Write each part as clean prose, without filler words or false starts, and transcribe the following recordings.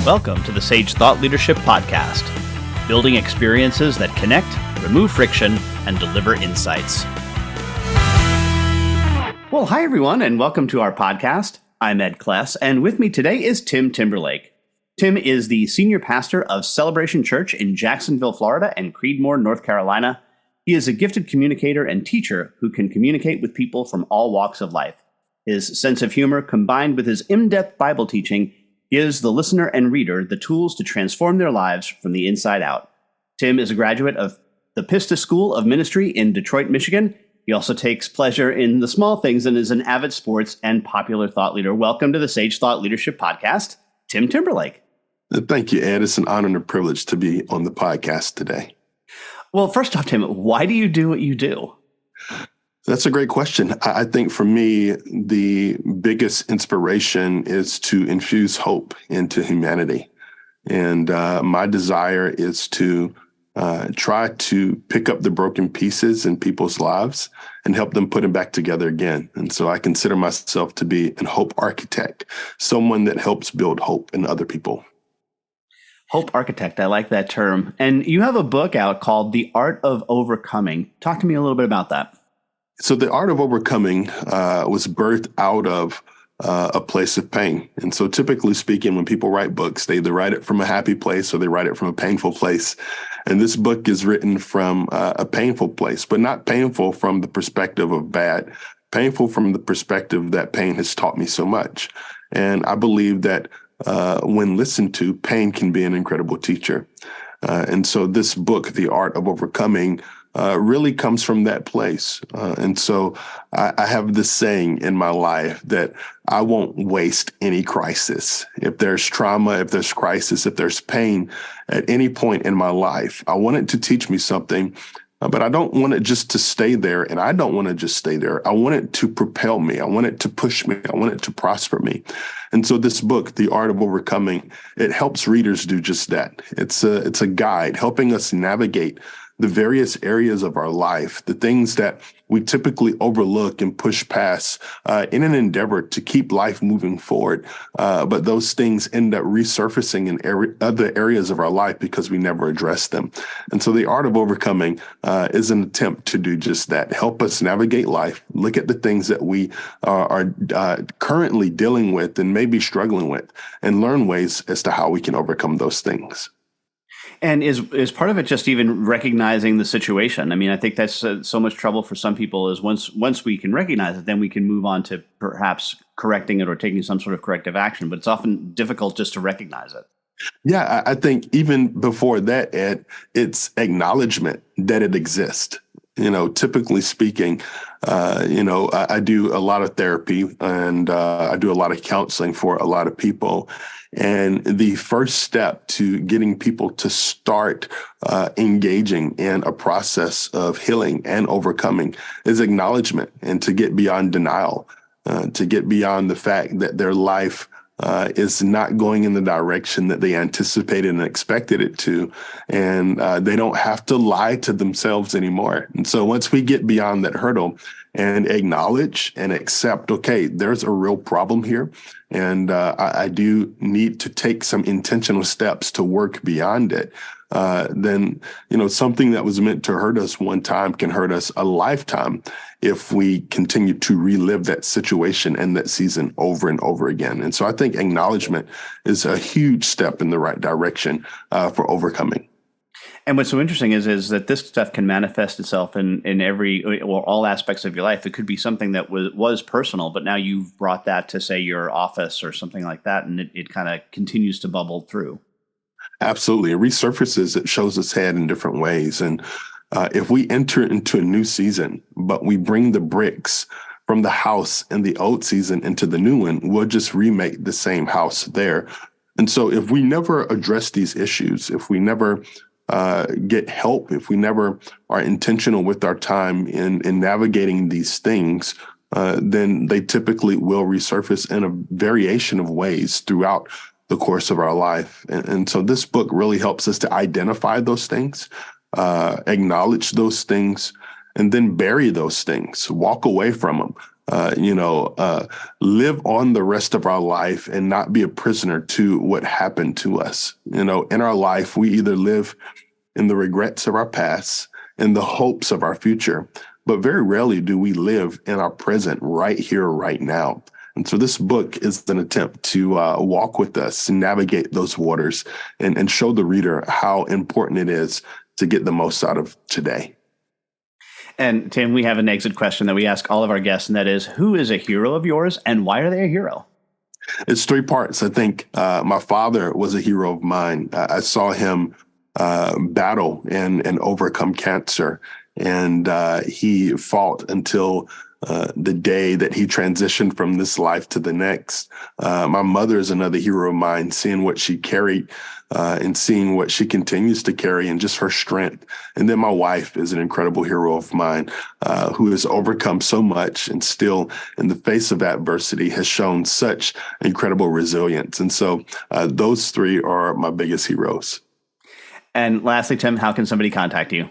Welcome to the Sage Thought Leadership Podcast, building experiences that connect, remove friction, and deliver insights. Well, hi everyone, and welcome to our podcast. I'm Ed Kless, and with me today is Tim Timberlake. Tim is the senior pastor of Celebration Church in Jacksonville, Florida, and Creedmoor, North Carolina. He is a gifted communicator and teacher who can communicate with people from all walks of life. His sense of humor, combined with his in-depth Bible teaching, gives the listener and reader the tools to transform their lives from the inside out. Tim is a graduate of the Pistis School of Ministry in Detroit, Michigan. He also takes pleasure in the small things and is an avid sports and popular thought leader. Welcome to the Sage Thought Leadership Podcast, Tim Timberlake. Thank you, Ed. It's an honor and a privilege to be on the podcast today. Well, first off, Tim, why do you do what you do? That's a great question. I think for me, the biggest inspiration is to infuse hope into humanity. And my desire is to try to pick up the broken pieces in people's lives and help them put them back together again. And so I consider myself to be an hope architect, someone that helps build hope in other people. Hope architect, I like that term. And you have a book out called The Art of Overcoming. Talk to me a little bit about that. So the art of overcoming was birthed out of a place of pain. And so typically speaking, when people write books, they either write it from a happy place or they write it from a painful place. And this book is written from a painful place, but not painful from the perspective of bad, painful from the perspective that pain has taught me so much. And I believe that when listened to, pain can be an incredible teacher. And so this book, The Art of Overcoming, really comes from that place. And so I have this saying in my life that I won't waste any crisis. If there's trauma, if there's crisis, if there's pain at any point in my life, I want it to teach me something, but I don't want it just to stay there. And I don't want to just stay there. I want it to propel me. I want it to push me. I want it to prosper me. And so this book, The Art of Overcoming, it helps readers do just that. It's a guide helping us navigate the various areas of our life, the things that we typically overlook and push past in an endeavor to keep life moving forward. But those things end up resurfacing in other areas of our life because we never address them. And so the art of overcoming is an attempt to do just that, help us navigate life, look at the things that we are currently dealing with and maybe struggling with, and learn ways as to how we can overcome those things. And is part of it just even recognizing the situation? I mean, I think that's so much trouble for some people is once we can recognize it, then we can move on to perhaps correcting it or taking some sort of corrective action. But it's often difficult just to recognize it. Yeah, I think even before that, Ed, it's acknowledgement that it exists. Typically speaking, I do a lot of therapy and I do a lot of counseling for a lot of people. And the first step to getting people to start engaging in a process of healing and overcoming is acknowledgement, and to get beyond denial, to get beyond the fact that their life is not going in the direction that they anticipated and expected it to. And they don't have to lie to themselves anymore. And so once we get beyond that hurdle and acknowledge and accept, okay, there's a real problem here, and I do need to take some intentional steps to work beyond it, then, something that was meant to hurt us one time can hurt us a lifetime if we continue to relive that situation and that season over and over again. And so I think acknowledgement is a huge step in the right direction for overcoming. And what's so interesting is that this stuff can manifest itself in every or all aspects of your life. It could be something that was personal, but now you've brought that to, say, your office or something like that, and it kind of continues to bubble through. Absolutely. It resurfaces. It shows its head in different ways. And if we enter into a new season, but we bring the bricks from the house in the old season into the new one, we'll just remake the same house there. And so if we never address these issues, if we never get help, if we never are intentional with our time in navigating these things, then they typically will resurface in a variation of ways throughout the course of our life. And so this book really helps us to identify those things, acknowledge those things, and then bury those things, walk away from them, live on the rest of our life and not be a prisoner to what happened to us. In our life, we either live in the regrets of our past and the hopes of our future, but very rarely do we live in our present right here, right now. And so this book is an attempt to walk with us and navigate those waters and show the reader how important it is to get the most out of today. And Tim, we have an exit question that we ask all of our guests, and that is, who is a hero of yours and why are they a hero? It's three parts. I think my father was a hero of mine. I saw him battle and overcome cancer, and he fought until the day that he transitioned from this life to the next. My mother is another hero of mine, seeing what she carried and seeing what she continues to carry and just her strength. And then my wife is an incredible hero of mine who has overcome so much and still, in the face of adversity, has shown such incredible resilience. And so those three are my biggest heroes. And lastly, Tim, how can somebody contact you?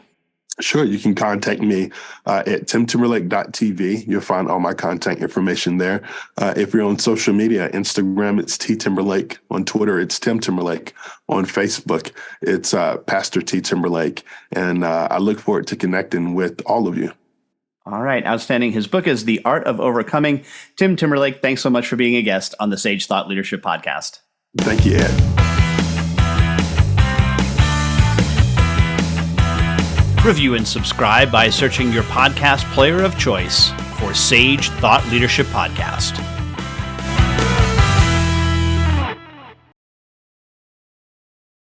Sure. You can contact me at timtimberlake.tv. You'll find all my contact information there. If you're on social media, Instagram, it's T Timberlake. On Twitter, it's Tim Timberlake. On Facebook, it's Pastor T Timberlake. And I look forward to connecting with all of you. All right. Outstanding. His book is The Art of Overcoming. Tim Timberlake, thanks so much for being a guest on the Sage Thought Leadership Podcast. Thank you, Ed. Review and subscribe by searching your podcast player of choice for Sage Thought Leadership Podcast.